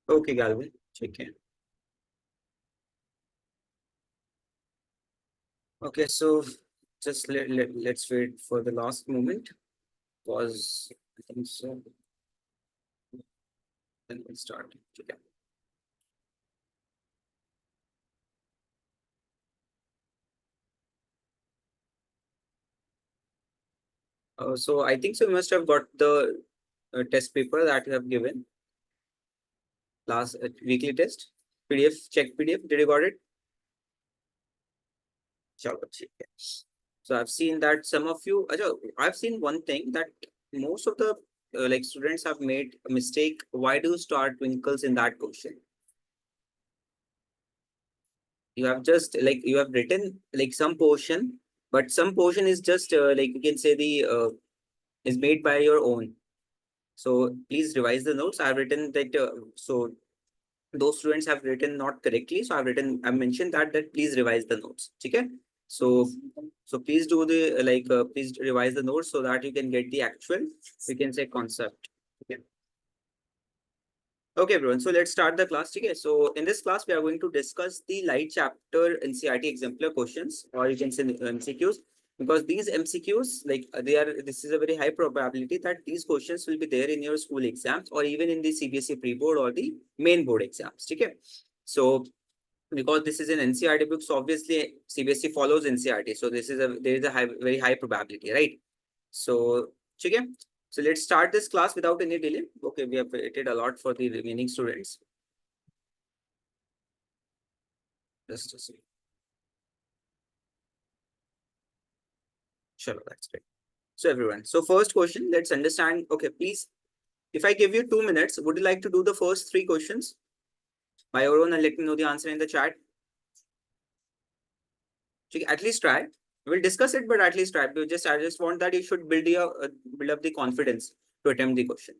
Okay, Galvin, check in. Okay, so just let's wait for the last moment. Pause. I think so. Then we'll start. Okay. So I think so. You must have got the test paper that you have given last weekly test. PDF, check PDF. Did you got it? Chalo, check it. So I've seen that some of you. I've seen one thing that most of the like students have made a mistake. Why do you start twinkles in that question? You have just like you have written like some portion, but some portion is just like you can say the is made by your own. So please revise the notes. I've written that so those students have written not correctly. So I've mentioned that please revise the notes. Okay. So please do the please revise the notes so that you can get the actual we can say concept. Okay. Okay, everyone. So let's start the class. Okay. So in this class, we are going to discuss the light chapter NCRT exemplar questions, or you can say MCQs, because these MCQs, this is a very high probability that these questions will be there in your school exams or even in the CBSE pre-board or the main board exams. Okay. So because this is an NCRT book, so obviously CBSE follows NCRT. So there is a very high probability, right? So, okay. So let's start this class without any delay. Okay, we have waited a lot for the remaining students. Just a second. Sure, that's great. So everyone, so first question, let's understand. Okay, please, if I give you 2 minutes, would you like to do the first three questions by your own and let me know the answer in the chat? Okay, at least try. We'll discuss it, but at least try. I just want that you should build up the confidence to attempt the question.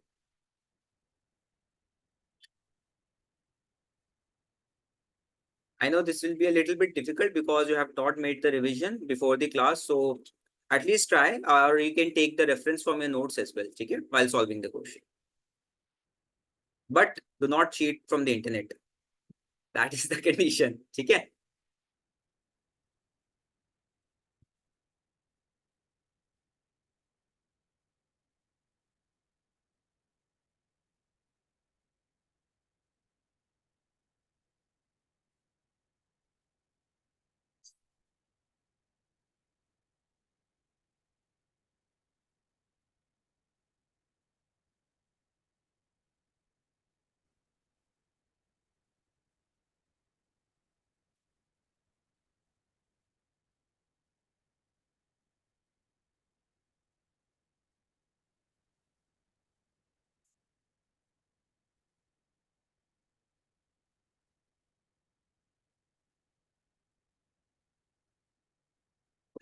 I know this will be a little bit difficult because you have not made the revision before the class. So at least try, or you can take the reference from your notes as well, okay, while solving the question. But do not cheat from the internet. That is the condition. Okay.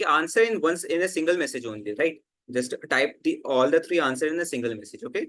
Okay, answer in once in a single message only, right? Just type the all the three answer in a single message, okay?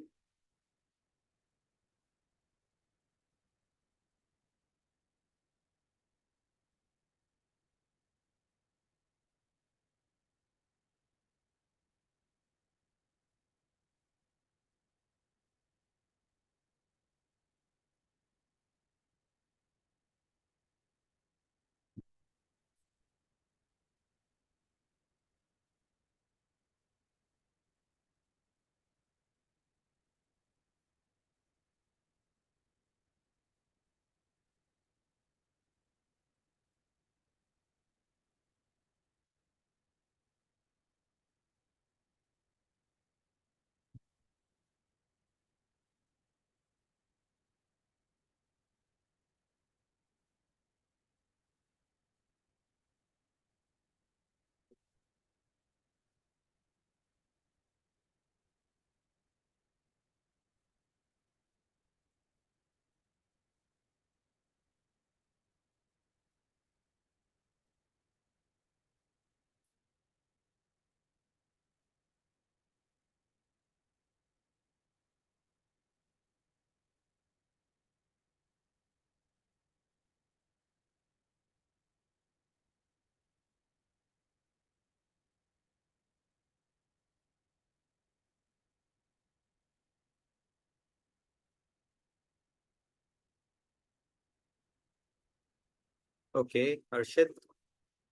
Okay, Harshit.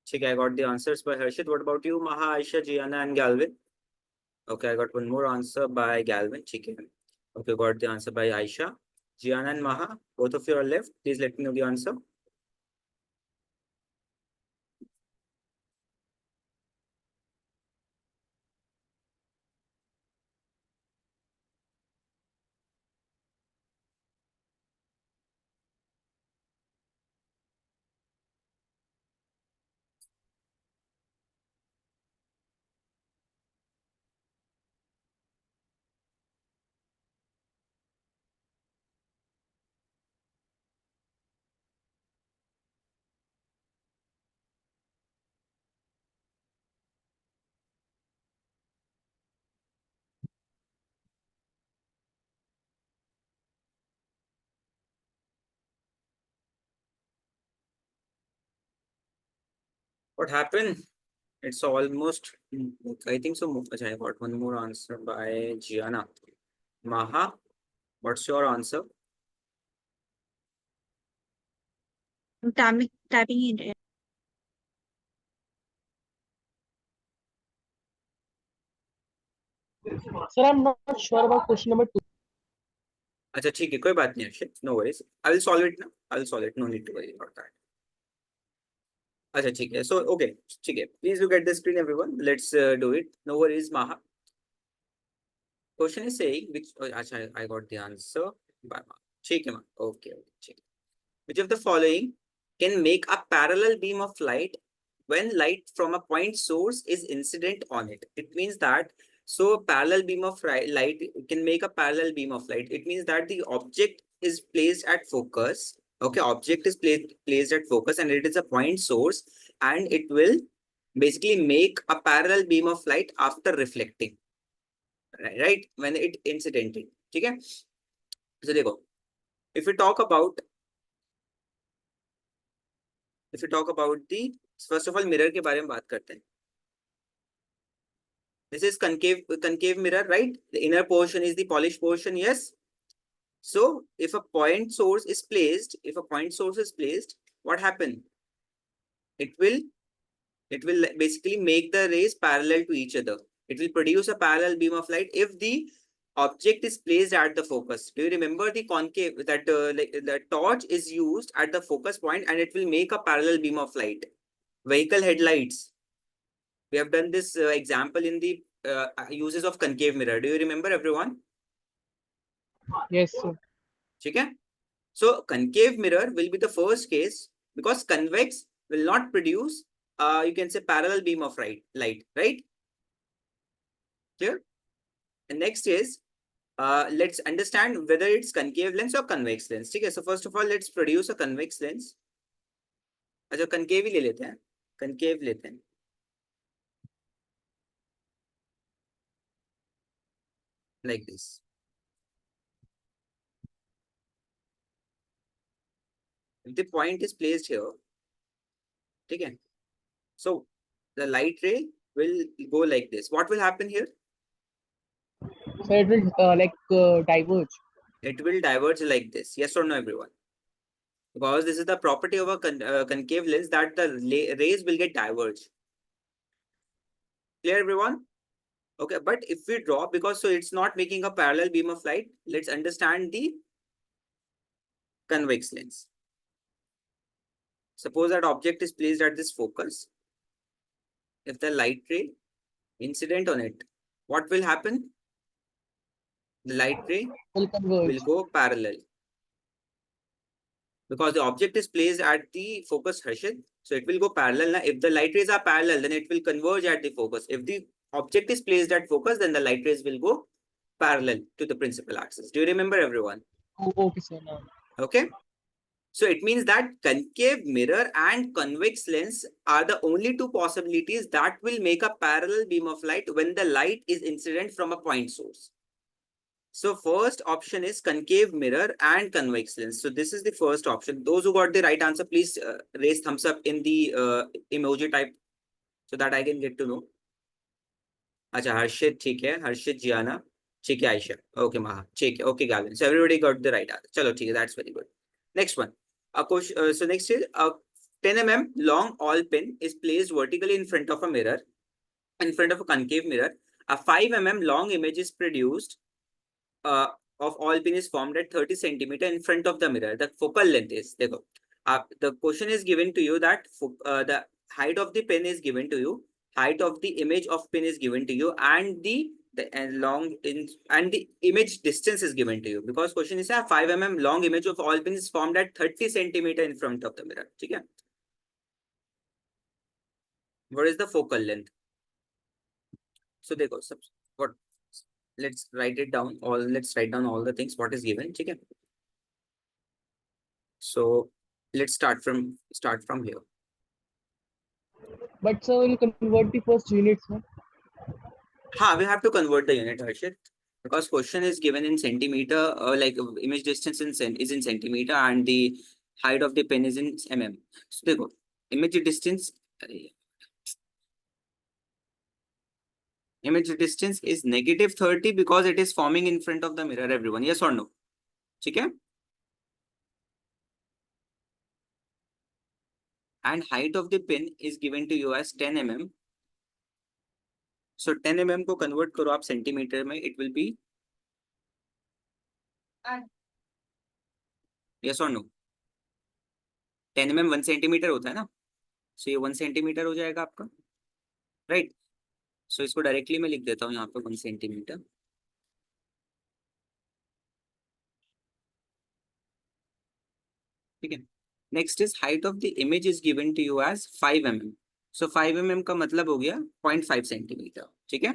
ठीक है, I got the answers by Harshit. What about you, Maha, Aisha, Gianna, and Galvin? Okay, I got one more answer by Galvin. ठीक है. Okay, got the answer by Aisha. Gianna and Maha, both of you are left. Please let me know the answer. What happened? It's almost, I think so. I got one more answer by Gianna. Maha, what's your answer? I'm typing it. Sir, I'm not sure about question number 2. अच्छा ठीक है, कोई बात नहीं Akshay, no worries. I will solve it now. I will solve it. No need to worry about that. अच्छा ठीक है. So okay, ठीक है. Please look at the screen, everyone. Let's do it. No worries, Maha. Question is saying which. Oh, अच्छा, I got the answer by Maha. ठीक है, Maha. Okay, okay, ठीक है. Which of the following can make a parallel beam of light when light from a point source is incident on it? It means that so parallel beam of light can make a parallel beam of light. It means that the object is placed at focus. Okay, object is placed at focus and it is a point source, and it will basically make a parallel beam of light after reflecting, right, when it incidented. ठीक है. So देखो, if we talk about the first of all mirror के बारे में बात करते हैं. This is concave mirror, right? The inner portion is the polished portion, yes. So if a point source is placed, what happen? It will basically make the rays parallel to each other. It will produce a parallel beam of light if the object is placed at the focus. Do you remember the concave, that the torch is used at the focus point and it will make a parallel beam of light? Vehicle headlights. We have done this example in the uses of concave mirror. Do you remember, everyone? Yes, sir. Okay. So concave mirror will be the first case because convex will not produce, you can say, parallel beam of light, right? Clear? And next is, let's understand whether it's concave lens or convex lens. Okay. So first of all, let's produce a convex lens. अच्छा concave ही ले लेते हैं, concave लेते हैं. Like this. If the point is placed here, okay. So the light ray will go like this. What will happen here? So it will diverge. It will diverge like this. Yes or no, everyone? Because this is the property of a concave lens, that the rays will get diverged. Clear, everyone? Okay, but if we draw, because so it's not making a parallel beam of light, let's understand the convex lens. Suppose that object is placed at this focus. If the light ray incident on it, what will happen? The light ray Will converge. will go parallel. Because the object is placed at the focus, Harshit, so it will go parallel. Now, if the light rays are parallel, then it will converge at the focus. If the object is placed at focus, then the light rays will go parallel to the principal axis. Do you remember, everyone? Oh, okay, sir. Now. Okay. So it means that concave mirror and convex lens are the only two possibilities that will make a parallel beam of light when the light is incident from a point source. So first option is concave mirror and convex lens. So this is the first option. Those who got the right answer, please raise thumbs up in the emoji type so that I can get to know. अच्छा हर्षित ठीक है, हर्षित जियाना ठीक है, Ayesha okay, महा ठीक है, okay Gavin. So everybody got the right answer. चलो ठीक है, that's very good. Next one. So next is 10 mm long all pin is placed vertically in front of a mirror, in front of a concave mirror. A 5 mm long image is produced uh, of all pin is formed at 30 centimeter in front of the mirror. The focal length is, the question is given to you that the height of the pin is given to you, height of the image of pin is given to you, and the image distance is given to you, because question is a 5 mm long image of all pin is formed at 30 centimeter in front of the mirror. Okay. What is the focal length? So देखो सब what, let's write it down all, let's write down all the things what is given. Okay. So let's start from here. But sir, we'll convert the first units, no? We have to convert the unit, Harshit, because question is given in centimeter, like image distance is in centimeter, and the height of the pen is in mm. So देखो, image distance is negative 30 because it is forming in front of the mirror, everyone. Yes or no? Okay. And height of the pin is given to you as 10 mm. So 10 mm को convert करो आप centimeter में, it will be, yes or no? 10 mm 1 centimeter होता है ना, so ये 1 centimeter हो जाएगा आपका, right? So इसको डायरेक्टली मैं लिख देता हूँ यहाँ पे 1 centimeter. ठीक है. Next is height of the image is given to you as 5 mm. So 5 mm का मतलब हो गया 0.5 सेंटीमीटर. ठीक है.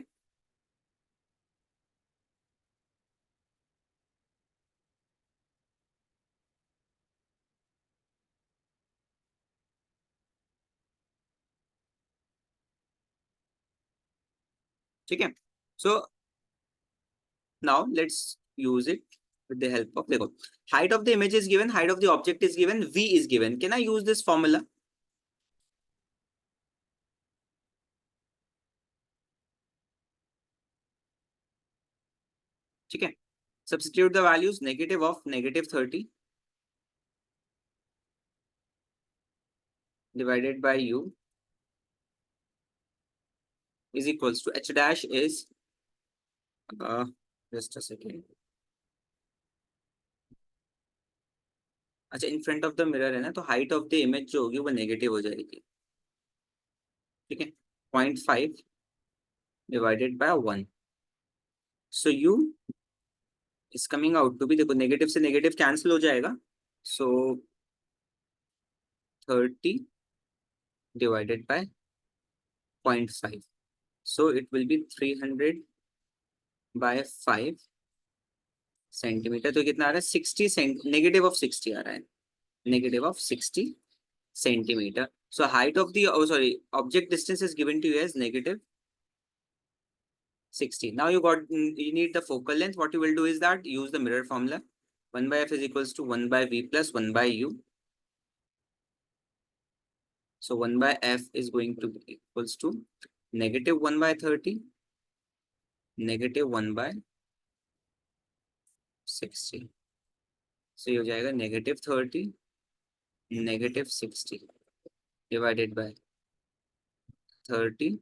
ठीक है. So now let's use it with the help of, देखो, height of the image is given, height of the object is given, v is given. Can I use this formula? ठीक है. Substitute the values. Negative of negative 30 divided by u is equals to h dash is just a second. अच्छा, in front of the mirror है ना, तो height of the image जो होगी वो negative हो जाएगी. ठीक है. 0.5 divided by 1. So you is coming out to be, देखो नेगेटिव से नेगेटिव कैंसिल हो जाएगा, so 30 divided by 0.5. So it will be 300 by 5 centimetre. तो कितना आ रहा है? 60 सेंट, नेगेटिव ऑफ 60 आ रहा है, negative of 60 centimeter. So height of the, oh sorry, object distance is given to you as negative 60. Now you need the focal length. What you will do is that use the mirror formula. 1 by f is equals to 1 by v plus 1 by u. So 1 by f is going to be equals to negative 1 by 30, negative 1 by 60. So ये हो जाएगा negative 30, negative 60 divided by 30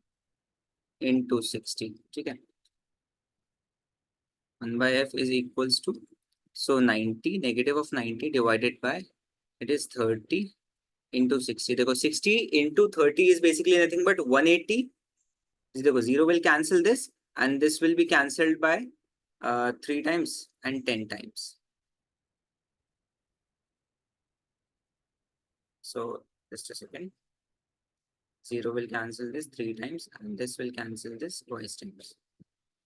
into 60. ठीक है. 1 by f is equals to, so 90, negative of 90 divided by, it is 30 into 60. देखो 60 into 30 is basically nothing but 180. देखो 0 will cancel this and this will be cancelled by 3 times and 10 times. So just a second. 0 will cancel this 3 times and this will cancel this twice times.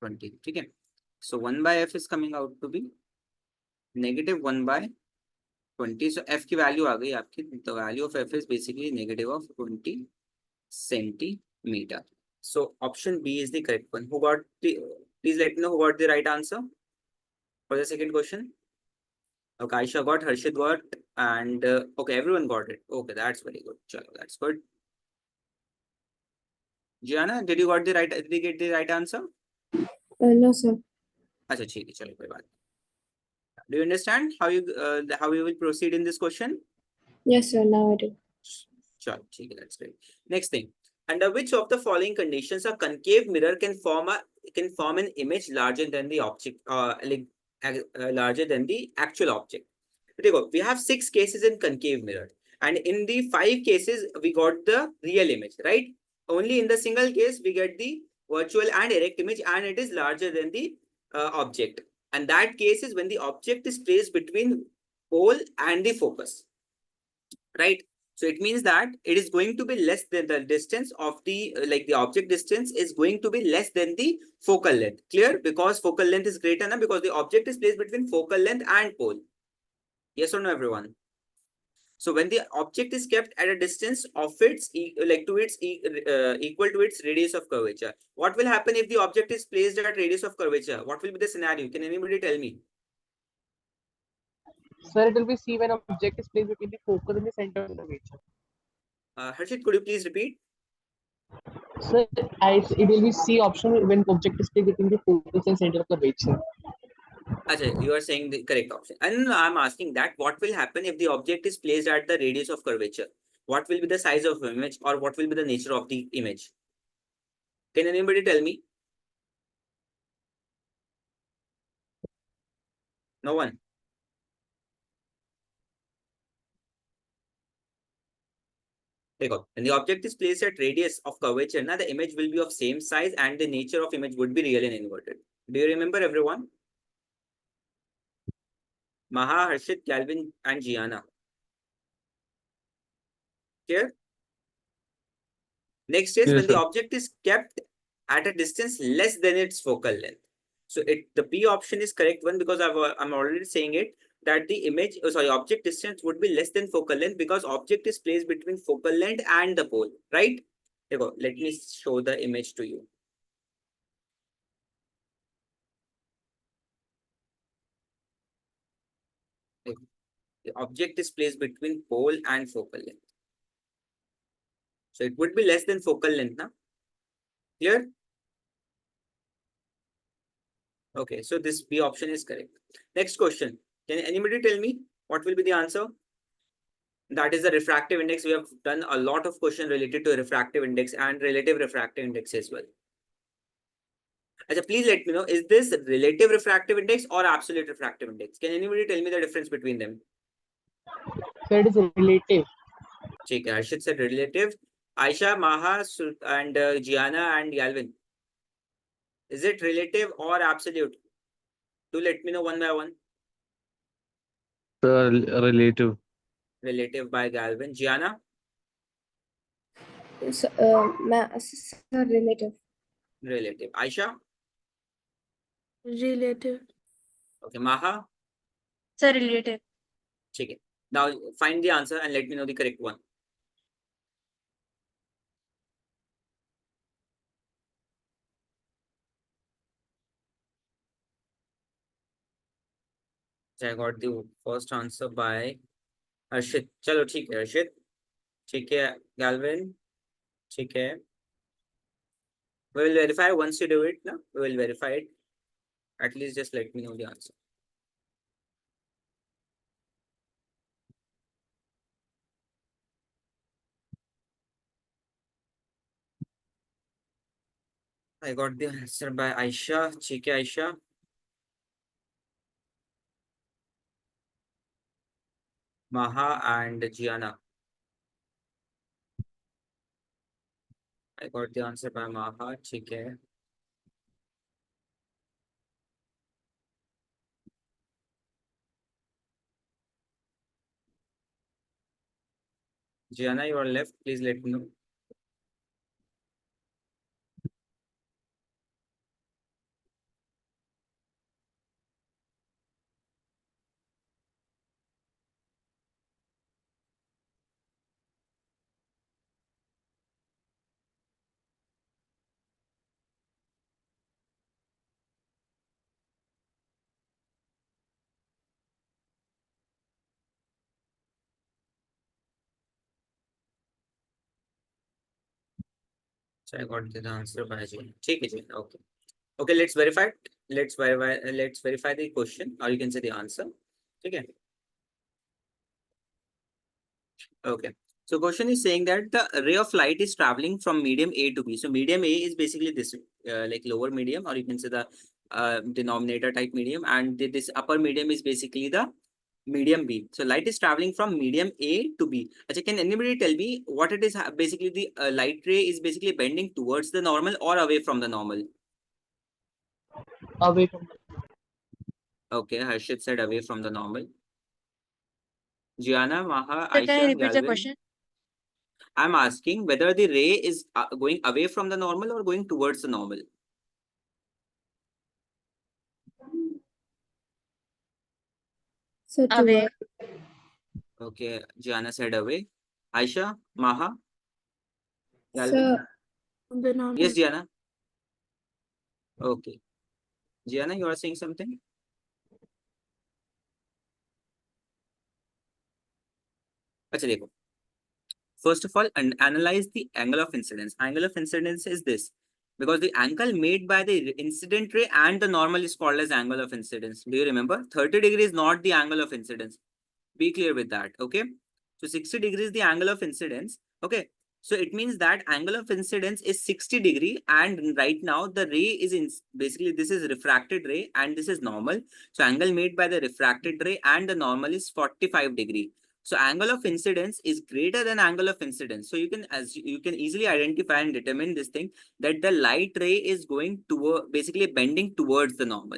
20. ठीक है. So 1 by f is coming out to be negative 1 by 20. So f की value आ गई आपकी. The value of f is basically negative of 20 centimeter. So option B is the correct one. Who got the? Please let me know who got the right answer for the second question. Okay, Aisha got, Harshit got, and okay, everyone got it. Okay, that's very good. Chalo, that's good. Gianna, did you get the right answer? No, sir. अच्छा ठीक है, चलो कोई बात. Do you understand how you will proceed in this question? Yes, sir. Now I do. Sure, okay, that's great. Next thing, under which of the following conditions a concave mirror can form an image larger than the object, larger than the actual object. There you go. We have 6 cases in concave mirror, and in the 5 cases we got the real image, right? Only in the single case we get the virtual and erect image, and it is larger than the object. And that case is when the object is placed between pole and the focus, right? So it means that it is going to be less than the distance of the the object distance is going to be less than the focal length. Clear? Because focal length is greater now, because the object is placed between focal length and pole. Yes or no, everyone? So when the object is kept at a distance of its equal to its radius of curvature, what will happen if the object is placed at radius of curvature? What will be the scenario? Can anybody tell me? Sir, it will be C when object is placed between the focus and the center of the curvature. Harshit, could you please repeat? Sir, it will be C option when object is placed between the focus and center of curvature. Achha, you are saying the correct option. And I'm asking that what will happen if the object is placed at the radius of curvature? What will be the size of image, or what will be the nature of the image? Can anybody tell me? No one. Take off. When the object is placed at radius of curvature, now the image will be of same size and the nature of image would be real and inverted. Do you remember, everyone? Maha, Harshit, Calvin, and Gianna. Here. Next is Yes, when the sir. object is kept at a distance less than its focal length. So the B option is correct one, because I'm already saying it, that the object distance would be less than focal length because object is placed between focal length and the pole, right? Let me show the image to you. The object is placed between pole and focal length. So it would be less than focal length now. Clear? Okay, so this B option is correct. Next question. Can anybody tell me what will be the answer? That is the refractive index. We have done a lot of questions related to refractive index and relative refractive index as well. Achha, please let me know, is this relative refractive index or absolute refractive index? Can anybody tell me the difference between them? So it is relative. Okay, Harshit said relative. Aisha, Maha, and Gianna and Galvin. Is it relative or absolute? Do let me know one by one. Sir, relative. Relative by Galvin. Gianna? So, sir, relative. Relative. Aisha? Relative. Okay, Maha? Sir, relative. Okay. Now find the answer and let me know the correct one. So I got the first answer by Harshit. Chalo, ठीक है Harshit. ठीक है Galvin. ठीक है. We will verify once you do it. No, we will verify it. At least just let me know the answer. I got the answer by Aisha. ठीक है Aisha. Maha and Gianna. I got the answer by Maha. ठीक है. Gianna, you are left. Please let me know. So I got the answer by Gianna. ठीक है Gianna. Okay. Okay, let's verify it. Let's verify the question, or you can say the answer. ठीक है. Okay. So question is saying that the ray of light is traveling from medium A to B. So medium A is basically this like lower medium, or you can say the denominator type medium, and this upper medium is basically the medium B. So light is traveling from medium A to B. Achha, can anybody tell me what it is? Basically, the light ray is basically bending towards the normal or away from the normal. Away from. Okay, Harshit said away from the normal. Gianna, Maha, Sir, can you Aisha, repeat the Galvin. question? I'm asking whether the ray is going away from the normal or going towards the normal. So away. Okay, Gianna said away. Aisha, Maha, Galvin. So the normal. Yes, Gianna. Okay. Gianna, you are saying something? Acha, dekho. First of all, analyze the angle of incidence. Angle of incidence is this, because the angle made by the incident ray and the normal is called as angle of incidence. Do you remember? 30 degrees is not the angle of incidence. Be clear with that. Okay. So 60 degrees is the angle of incidence. Okay. So it means that angle of incidence is 60 degree, and right now the ray is in basically this is refracted ray and this is normal. So angle made by the refracted ray and the normal is 45 degree. So angle of incidence is greater than angle of incidence. So you can, as you can easily identify and determine this thing, that the light ray is going toward, basically bending towards the normal,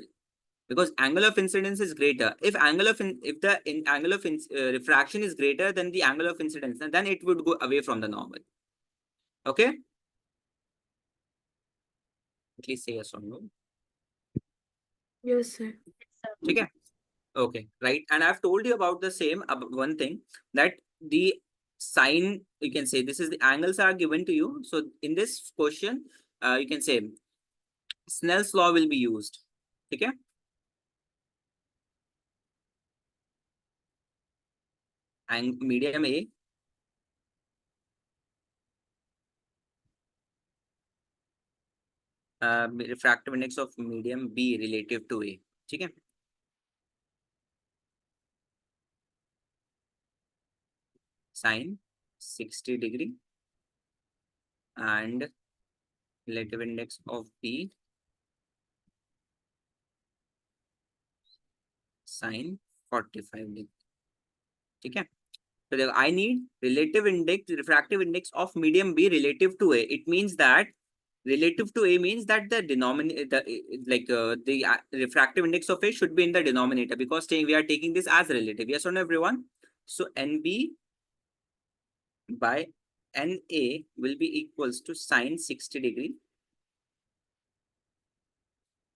because angle of incidence is greater. If angle of refraction is greater than the angle of incidence, then it would go away from the normal. Okay. At least say yes or no. Yes, sir. Okay. Okay, right. And I've told you about the same one thing, that the sine, you can say this is the angles are given to you. So in this question, you can say Snell's law will be used. Okay. And medium A refractive index of medium B relative to A. Okay. Sine 60 degree and relative index of B sine 45 degree. Okay. So I need relative index, refractive index of medium B relative to A. It means that relative to A means that the denominator, the refractive index of A should be in the denominator, because we are taking this as relative. Yes or no, everyone? So NB by NA will be equals to sine 60 degree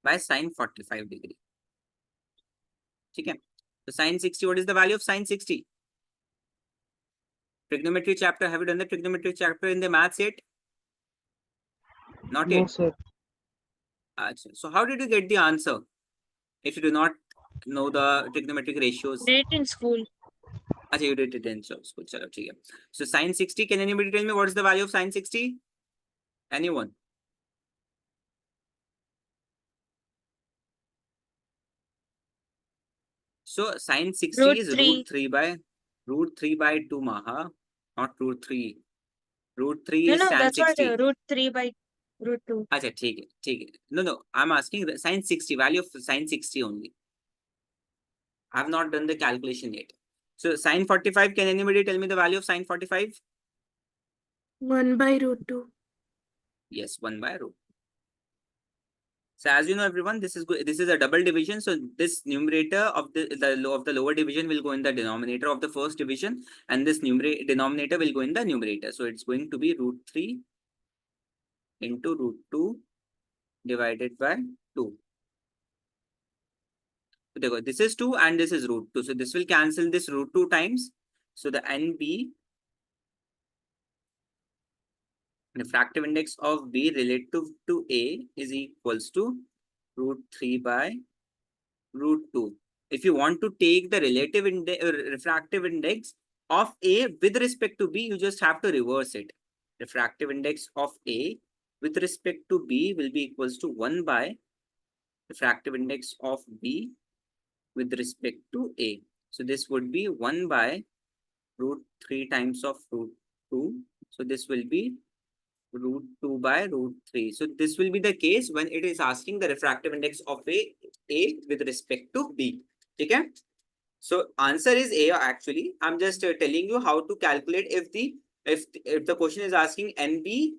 by sine 45 degree. Okay. So sine 60, what is the value of sine 60? Trigonometry chapter. Have you done the trigonometry chapter in the maths yet? Not No, yet. sir. So how did you get the answer if you do not know the trigonometric ratios? Did it in school. Achha, you did it in school. Chalo, theek hai. So sine 60, can anybody tell me what is the value of sine 60? Anyone? So sine 60 Root is 3. root 3 by 2 Maha, not root 3. Root 3 No, is sine that's what 60. root 3 by root 2. Achha, theek hai. No, I'm asking the sine 60, value of sine 60 only. I have not done the calculation yet. So sine 45, can anybody tell me the value of sine 45? 1 by root 2. Yes, 1 by root. So as you know, everyone, this is a double division. So this numerator of the lower division will go in the denominator of the first division, and this denominator will go in the numerator. So it's going to be root 3 into root 2 divided by 2. So this is 2 and this is root 2. So this will cancel this root 2 times. So the NB, refractive index of B relative to A, is equals to root 3 by root 2. If you want to take the relative refractive index of A with respect to B, you just have to reverse it. Refractive index of A with respect to B will be equals to 1 by refractive index of B with respect to A. So this would be 1 by root 3 times of root 2. So this will be root 2 by root 3. So this will be the case when it is asking the refractive index of A with respect to B. Okay. So answer is A actually. I'm just telling you how to calculate if the question is asking NB,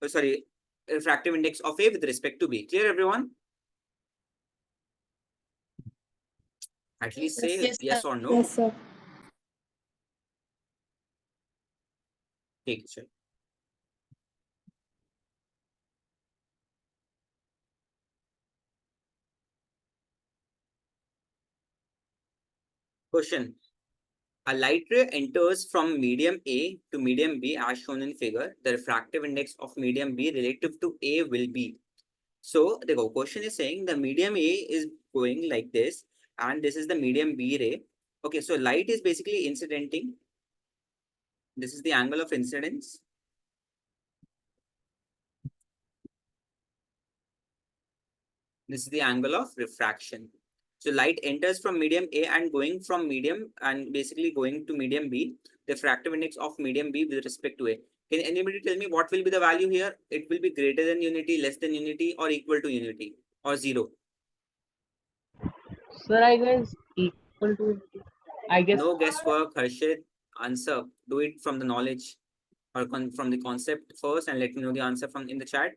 sorry, refractive index of A with respect to B. Clear everyone? At least say yes or no. Yes, sir. Take it. Question. A light ray enters from medium A to medium B as shown in figure. The refractive index of medium B relative to A will be. So the question is saying the medium A is going like this, and this is the medium B ray. Okay, so light is basically incidenting. This is the angle of incidence. This is the angle of refraction. So light enters from medium A and going from medium and basically going to medium B, the refractive index of medium B with respect to A. Can anybody tell me what will be the value here? It will be greater than unity, less than unity, or equal to unity, or zero. Sir, I guess equal to, I guess. No guesswork, Harshit. Answer. Do it from the knowledge or from the concept first and let me know the answer from in the chat.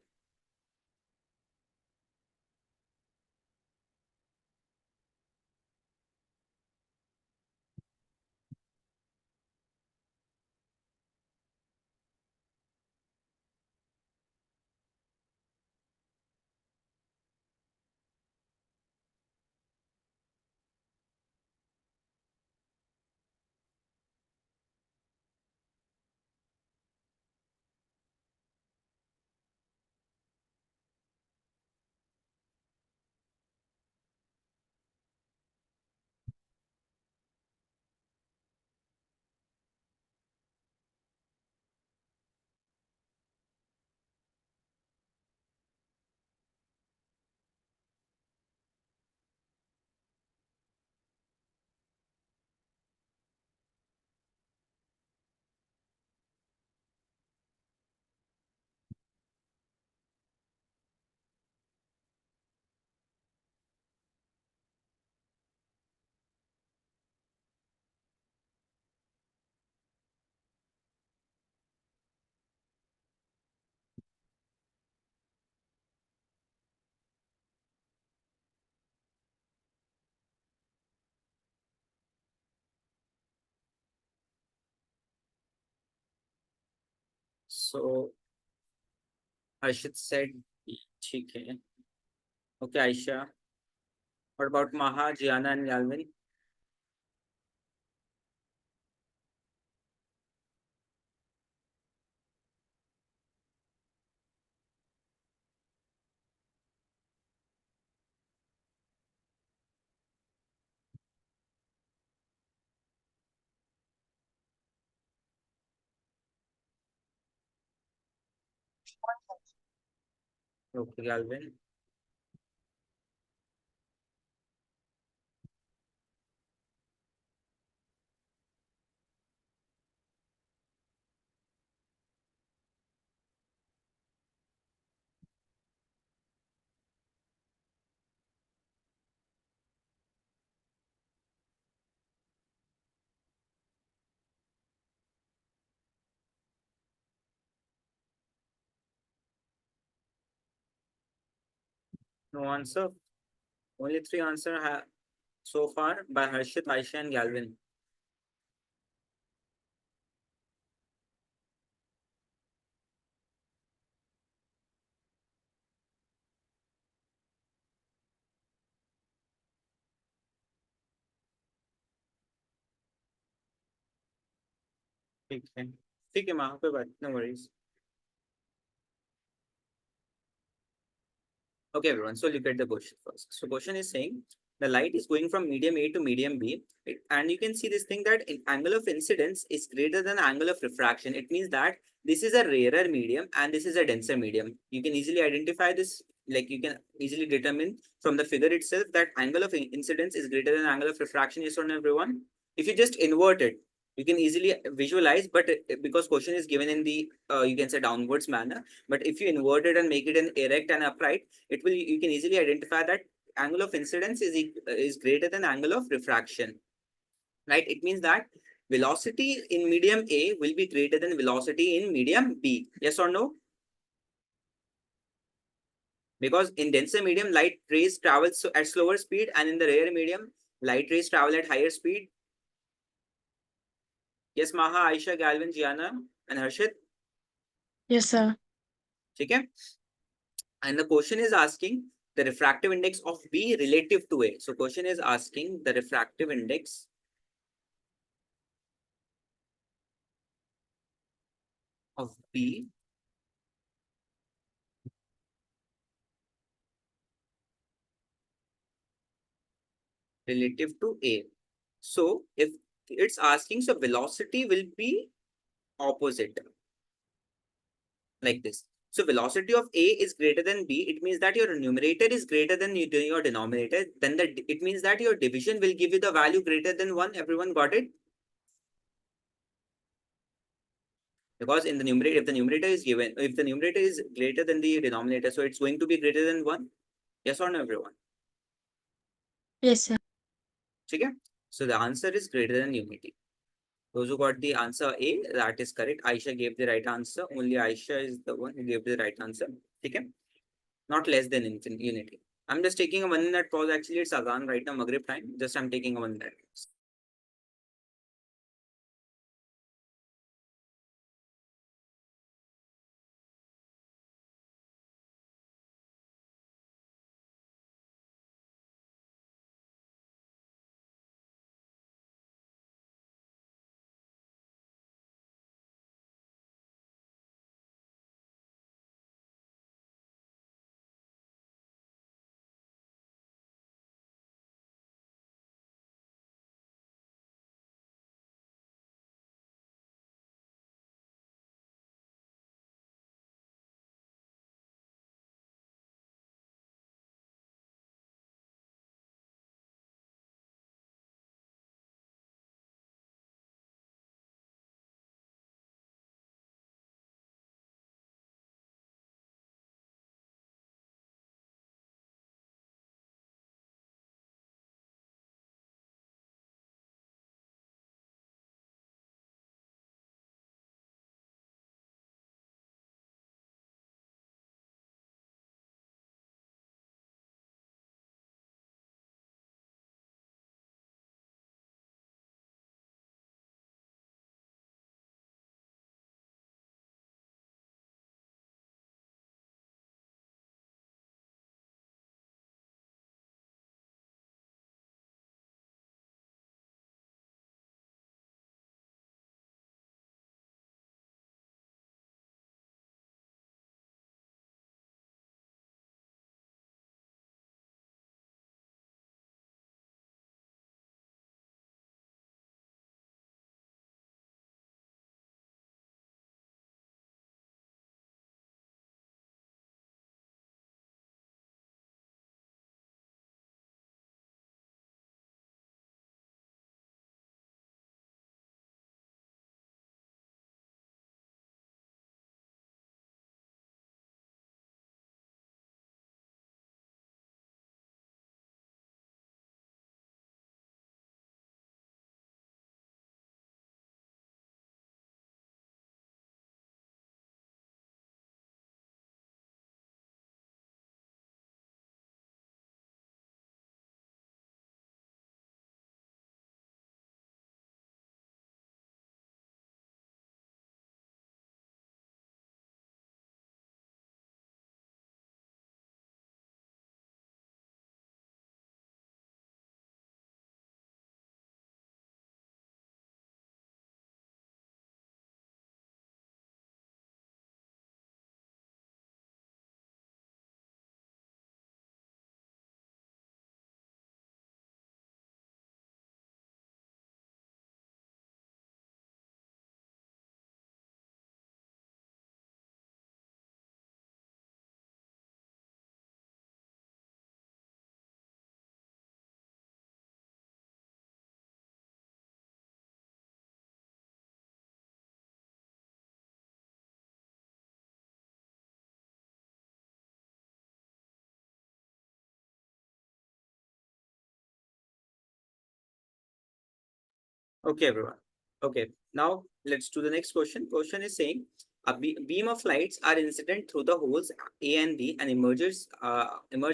So Harshit said, ठीक है. Okay, Aisha. What about Maha, Gianna, and Galvin? Okay, Galvin. No answer. Only three answer so far by Harshit, Aisha, and Galvin. ठीक है. ठीक है, Maha, कोई बात, no worries. Okay, everyone. So look at the question first. So question is saying the light is going from medium A to medium B, right? And you can see this thing that angle of incidence is greater than angle of refraction. It means that this is a rarer medium and this is a denser medium. You can easily identify this, like you can easily determine from the figure itself that angle of incidence is greater than angle of refraction. Yes or no, everyone? If you just invert it, You can easily visualize, but because question is given in the you can say downwards manner, but if you invert it and make it an erect and upright, it will, you can easily identify that angle of incidence is greater than angle of refraction, right? It means that velocity in medium A will be greater than velocity in medium B. Yes or no? Because in denser medium, light rays travel at slower speed, and in the rare medium, light rays travel at higher speed. Yes, Maha, Aisha, Galvin, Gianna, and Harshit. Yes, sir. Okay. And the question is asking the refractive index of B relative to A. So question is asking the refractive index of B relative to A. So if it's asking, so velocity will be opposite like this. So velocity of A is greater than B. It means that your numerator is greater than your denominator. Then it means that your division will give you the value greater than 1. Everyone got it? Because in the numerator, if the numerator is given, if the numerator is greater than the denominator, so it's going to be greater than 1. Yes or no, everyone? Yes, sir. Okay? So the answer is greater than unity. Those who got the answer A, that is correct. Aisha gave the right answer. Only Aisha is the one who gave the right answer. Okay? Not less than unity. I'm just taking a 1 minute pause. Actually, it's Azan right now, Maghrib time. Just I'm taking a 1 minute. Okay, everyone. Okay, now let's do the next question. Question is saying a beam of lights are incident through the holes A and B and emerge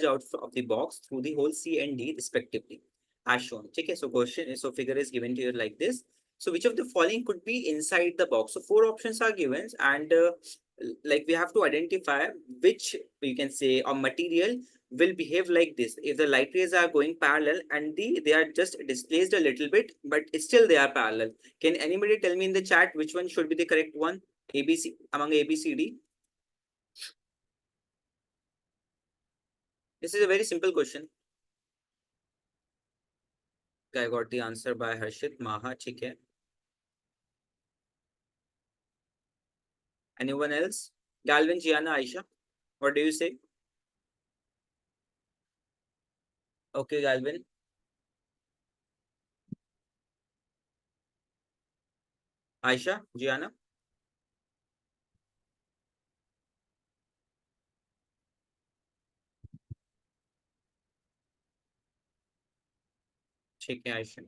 out of the box through the holes C and D respectively, as shown. Okay, so figure is given to you like this. So which of the following could be inside the box? So four options are given, and like we have to identify which, you can say, a material will behave like this if the light rays are going parallel and they are just displaced a little bit, but still they are parallel. Can anybody tell me in the chat which one should be the correct one? ABC among A, B, C, D. This is a very simple question. I got the answer by Harshit. Maha, ठीक है. Anyone else? Galvin, Gianna, Aisha, what do you say? Okay, Galvin. Aisha, Gianna. ठीक है, Aisha.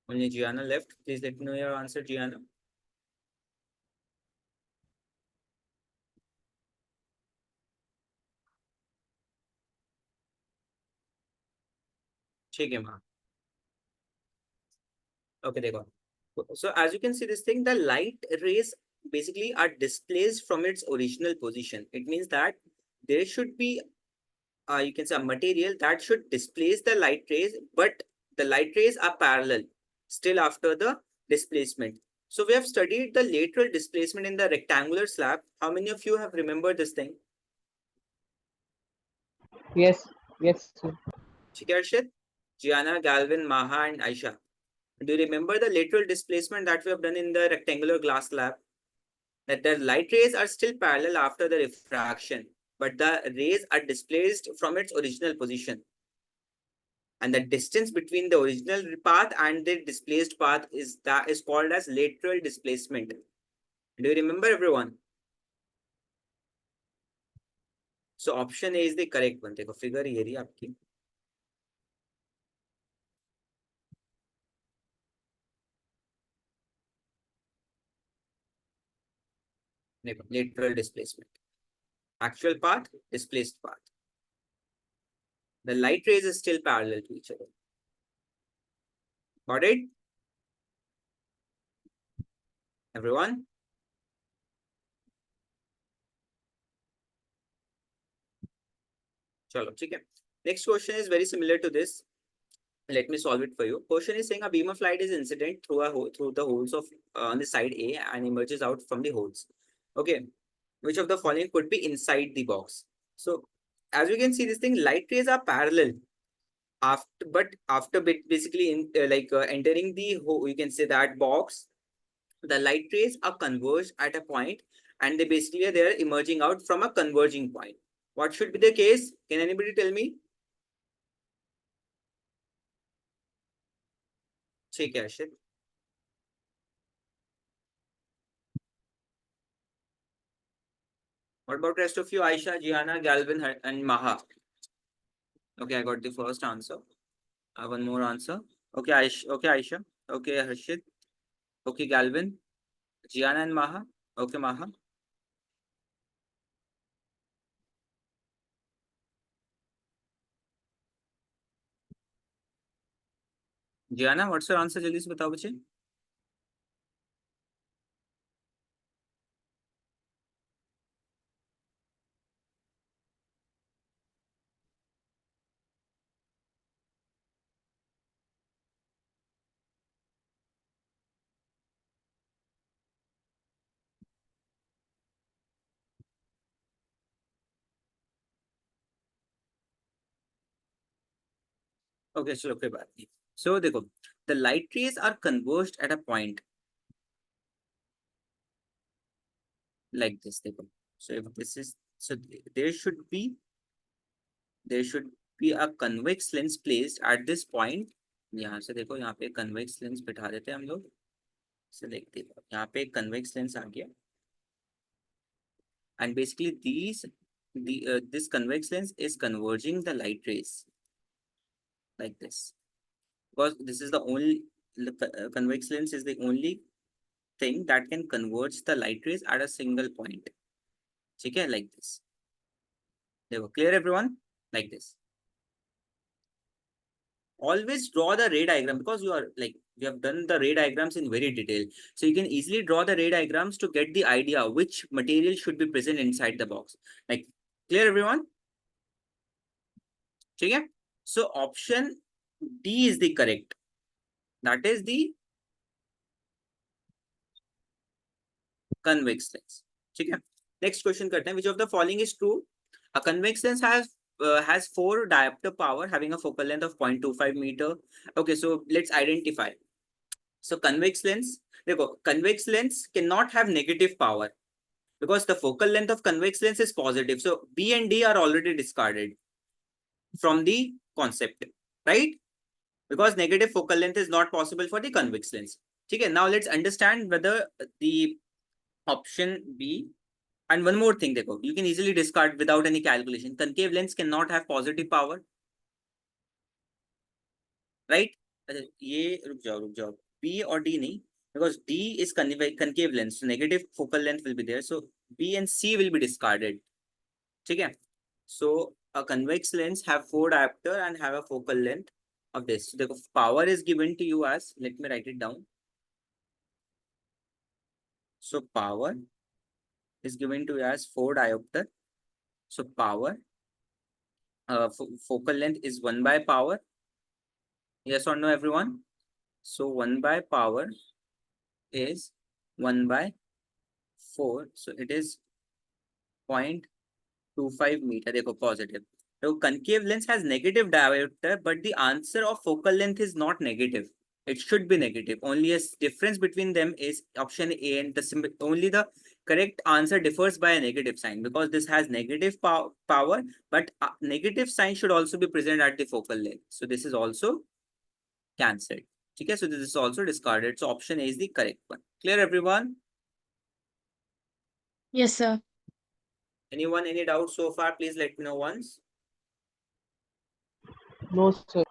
Only Gianna left. Please let me know your answer, Gianna. ठीक है, माँ. Okay, they got. So as you can see, this thing, the light rays basically are displaced from its original position. It means that there should be, you can say, a material that should displace the light rays, but the light rays are parallel still after the displacement. So we have studied the lateral displacement in the rectangular slab. How many of you have remembered this thing? Yes, yes, sir. Shikarshit, Gianna, Galvin, Maha, and Aisha. Do you remember the lateral displacement that we have done in the rectangular glass slab? That the light rays are still parallel after the refraction, but the rays are displaced from its original position. And the distance between the original path and the displaced path is called as lateral displacement. Do you remember, everyone? So option A is the correct one. देखो figure ये रही आपकी. देखो, lateral displacement. Actual path, displaced path. The light rays is still parallel to each other. Got it? Everyone? चलो ठीक है. Next question is very similar to this. Let me solve it for you. Question is saying a beam of light is incident through the holes of on the side A and emerges out from the holes. Okay, which of the following could be inside the box? So as you can see, this thing, light rays are parallel after basically entering the hole, you can say that box, the light rays are converged at a point, and they are emerging out from a converging point. What should be the case? Can anybody tell me? ठीक है, Ashit. What about rest of you, Aisha, Gianna, Galvin, and Maha? Okay, I got the first answer. I have one more answer. Okay, Aisha. Okay, Harshit. Okay, Galvin, Gianna, and Maha. Okay, Maha. Gianna, what's your answer? जल्दी से बताओ बच्चे. Okay, चलो कोई बात नहीं. So देखो, the light rays are converged at a point like this. देखो. So if this is, so there should be a convex lens placed at this point. यहाँ से देखो, यहाँ पे convex lens बिठा देते हैं हम लोग. से देखते हैं, यहाँ पे convex lens आ गया. And basically this convex lens is converging the light rays like this. because this is the only convex lens is the only thing that can converge the light rays at a single point. Okay, like this. They were clear, everyone? Like this. Always draw the ray diagram because you are like we have done the ray diagrams in very detail. So you can easily draw the ray diagrams to get the idea which material should be present inside the box. Like clear, everyone? Okay. So option D is the correct. That is the convex lens. Okay. Next question करते हैं. Which of the following is true? A convex lens has 4 diopter power having a focal length of 0.25 meter. Okay, so let's identify. So convex lens, देखो, convex lens cannot have negative power because the focal length of convex lens is positive. So B and D are already discarded from the concept, right? Because negative focal length is not possible for the convex lens. Okay, now let's understand whether the option B. And one more thing, देखो, you can easily discard without any calculation. Concave lens cannot have positive power, right? ये रुक जाओ B और D नहीं, because D is concave lens, so negative focal length will be there. So B and C will be discarded. ठीक है? So a convex lens have 4 diopter and have a focal length of this. So the power is given to you as, let me write it down. So power is given to you as 4 diopter. So power, focal length is 1 by power. Yes or no, everyone? So 1 by power is 1 by 4. So it is 0.25 meter. देखो positive. So concave lens has negative diopter, but the answer of focal length is not negative. It should be negative. Only a difference between them is option A, and only the correct answer differs by a negative sign because this has negative power, but negative sign should also be present at the focal length. So this is also cancelled. Okay, so this is also discarded. So option A is the correct one. Clear, everyone? Yes, sir. Anyone, any doubts so far? Please let me know once. No, sir.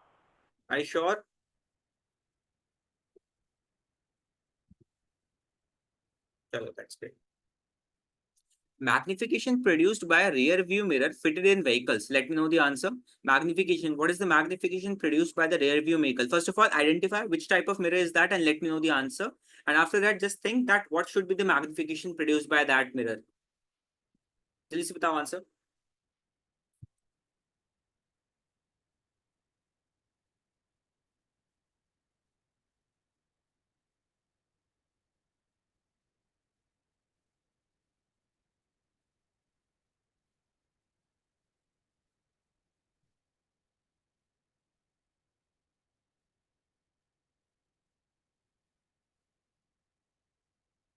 Are you sure? Chalo, that's great. Magnification produced by a rear view mirror fitted in vehicles. Let me know the answer. Magnification. What is the magnification produced by the rear view vehicle? First of all, identify which type of mirror is that and let me know the answer. And after that, just think that what should be the magnification produced by that mirror. Please बताओ answer.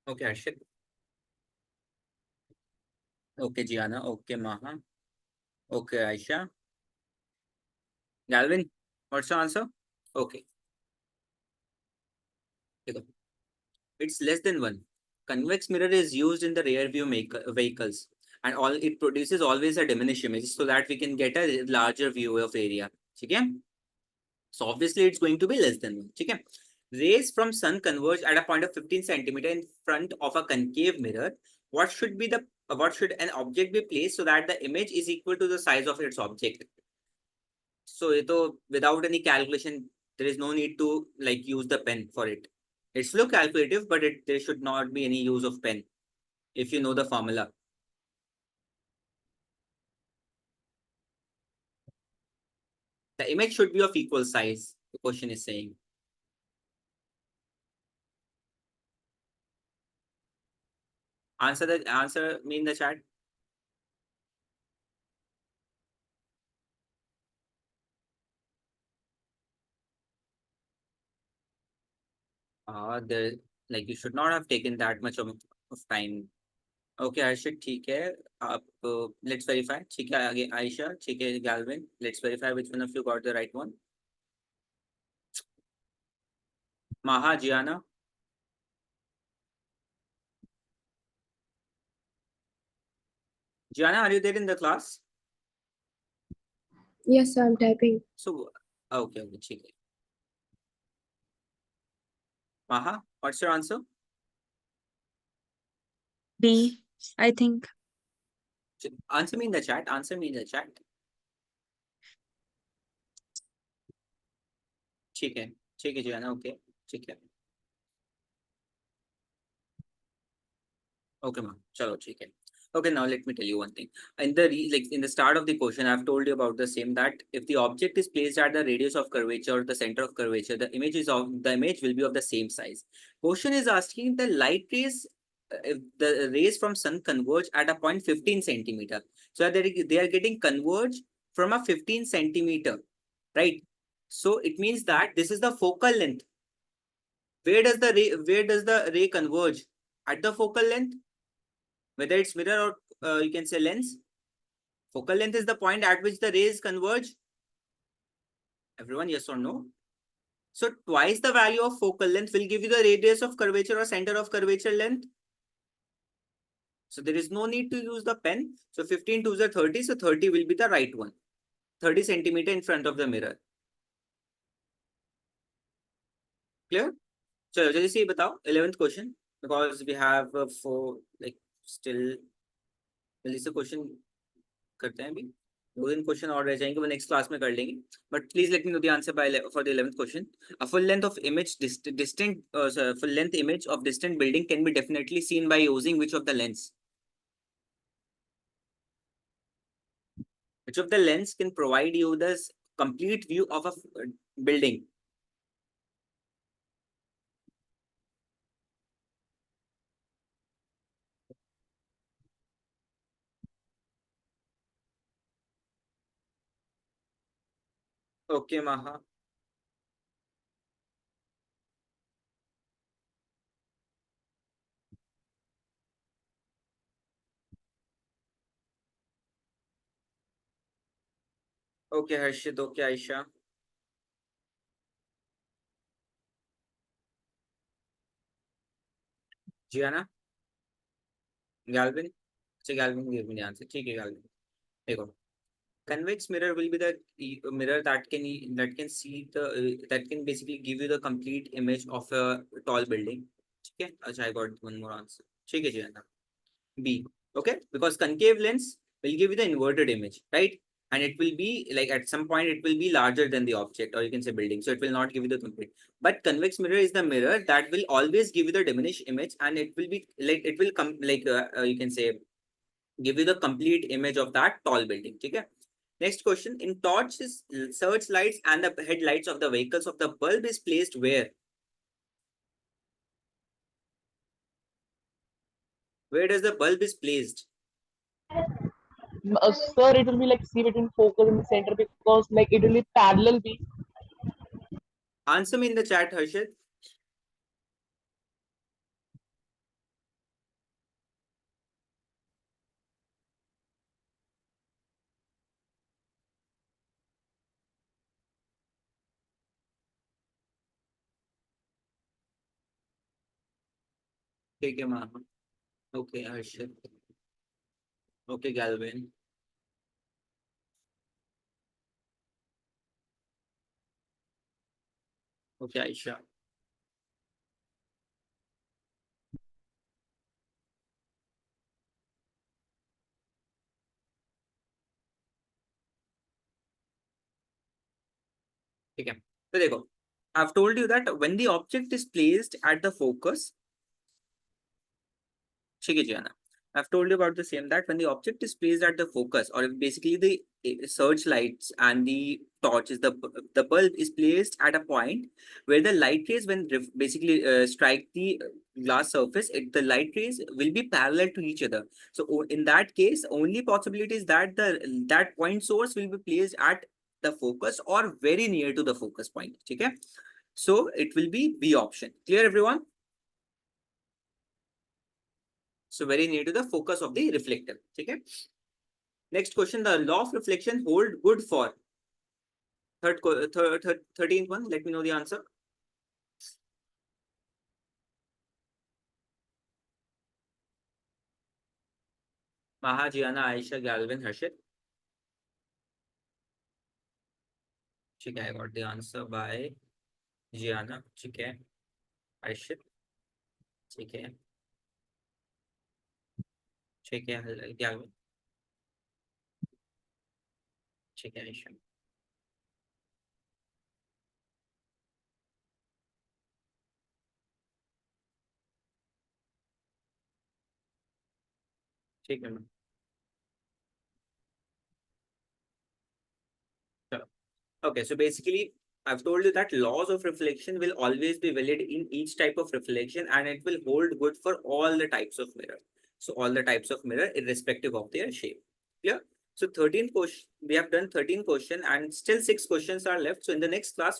Okay, Arshit. Okay, Gianna. Okay, Maha. Okay, Aisha. Galvin, what's your answer? Okay. It's less than 1. Convex mirror is used in the rear view vehicles, and all it produces always a diminished image so that we can get a larger view of area. Okay? So obviously it's going to be less than 1. Okay? Rays from sun converge at a point of 15 centimeter in front of a concave mirror. What should an object be placed so that the image is equal to the size of its object? So without any calculation, there is no need to like use the pen for it. It's look calculative, but there should not be any use of pen if you know the formula. The image should be of equal size, the question is saying. Answer me in the chat. There like you should not have taken that much of time. Okay, Harshit, ठीक है. Let's verify. ठीक है, आगे Aisha, ठीक है, Galvin. Let's verify which one of you got the right one. Maha, Gianna. Gianna, are you there in the class? Yes, I'm typing. So, okay, ठीक है. Maha, what's your answer? B, I think. Answer me in the chat. Answer me in the chat. ठीक है, ठीक है Ziana, okay, ठीक है, okay ma'am, chalo, ठीक है. Okay, now let me tell you one thing. In the like in the start of the question, I've told you about the same, that if the object is placed at the radius of curvature or the center of curvature, the image will be of the same size. Question is asking the light rays, if the rays from sun converge at a point 15 centimeter. So they are getting converged from a 15 centimeter, right? So it means that this is the focal length. Where does the ray converge? At the focal length, whether it's mirror or you can say lens. Focal length is the point at which the rays converge. Everyone, yes or no? So twice the value of focal length will give you the radius of curvature or center of curvature length. So there is no need to use the pen. So 15 to the 30, so 30 will be the right one. 30 centimeter in front of the mirror. Clear? So जल्दी से बताओ 11th question, because we have four, like still जल्दी से question करते हैं अभी. 2 दिन question और रह जाएंगे, वो नेक्स्ट क्लास में कर लेंगे. But please let me know the answer by for the 11th question. A full length of image distant full length image of distant building can be definitely seen by using which of the lens? Which of the lens can provide you the complete view of a building? Okay, Maha. Okay, Harshit. Okay, Aisha. Gianna. Galvin. अच्छा, Galvin gave me the answer. ठीक है, Galvin. देखो, convex mirror will be the mirror that can see the that can basically give you the complete image of a tall building. ठीक है, अच्छा, I got one more answer. ठीक है जी, है ना. B. Okay, because concave lens will give you the inverted image, right? And it will be like at some point it will be larger than the object, or you can say building, so it will not give you the complete. But convex mirror is the mirror that will always give you the diminished image, and it will be like it will come like you can say give you the complete image of that tall building. Okay. Next question. In torches, searchlights, and the headlights of the vehicles, of the bulb is placed where? Where does the bulb is placed? Sir, it will be like C between focus in the center because like it will be parallel B. Answer me in the chat, Harshit. ठीक है ma'am. Okay, Harshit. Okay, Galvin. Okay, Aisha. ठीक है, तो देखो, I've told you that when the object is placed at the focus, ठीक है Gianna. I've told you about the same, that when the object is placed at the focus, or if basically the searchlights and the torch is the bulb is placed at a point where the light rays, when basically strike the glass surface, the light rays will be parallel to each other. So in that case, only possibility is that that point source will be placed at the focus or very near to the focus point. Okay, so it will be B option. Clear, everyone? So very near to the focus of the reflector. Okay. Next question. The law of reflection hold good for 13th one. Let me know the answer. Maha, Gianna, Aisha, Galvin, Harshit. ठीक है, I got the answer by Gianna. ठीक है. आयशर, ठीक है, ठीक है, क्या हुआ? ठीक है आयशर, ठीक है ma'am. Okay, so basically, I've told you that laws of reflection will always be valid in each type of reflection and it will hold good for all the types of mirror. So all the types of mirror, irrespective of their shape. Clear? So 13 question, we have done 13 question and still 6 questions are left. So in the next class,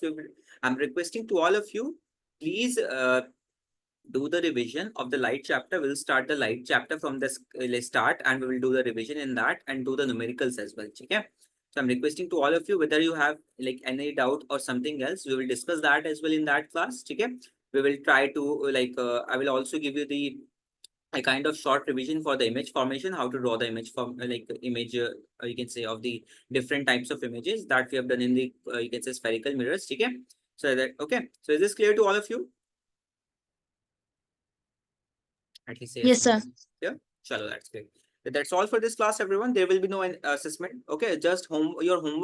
I'm requesting to all of you, please do the revision of the light chapter. We'll start the light chapter from the start and we will do the revision in that and do the numericals as well. Okay. So I'm requesting to all of you, whether you have like any doubt or something else, we will discuss that as well in that class. Okay. We will try to I will also give you the a kind of short revision for the image formation, how to draw the image from image, you can say of the different types of images that we have done in the, you can say spherical mirrors. Okay. So that, okay. So is this clear to all of you? At least say yes. Yes, sir. Yeah, chalo, that's great. That's all for this class, everyone. There will be no assessment. Okay, just your homework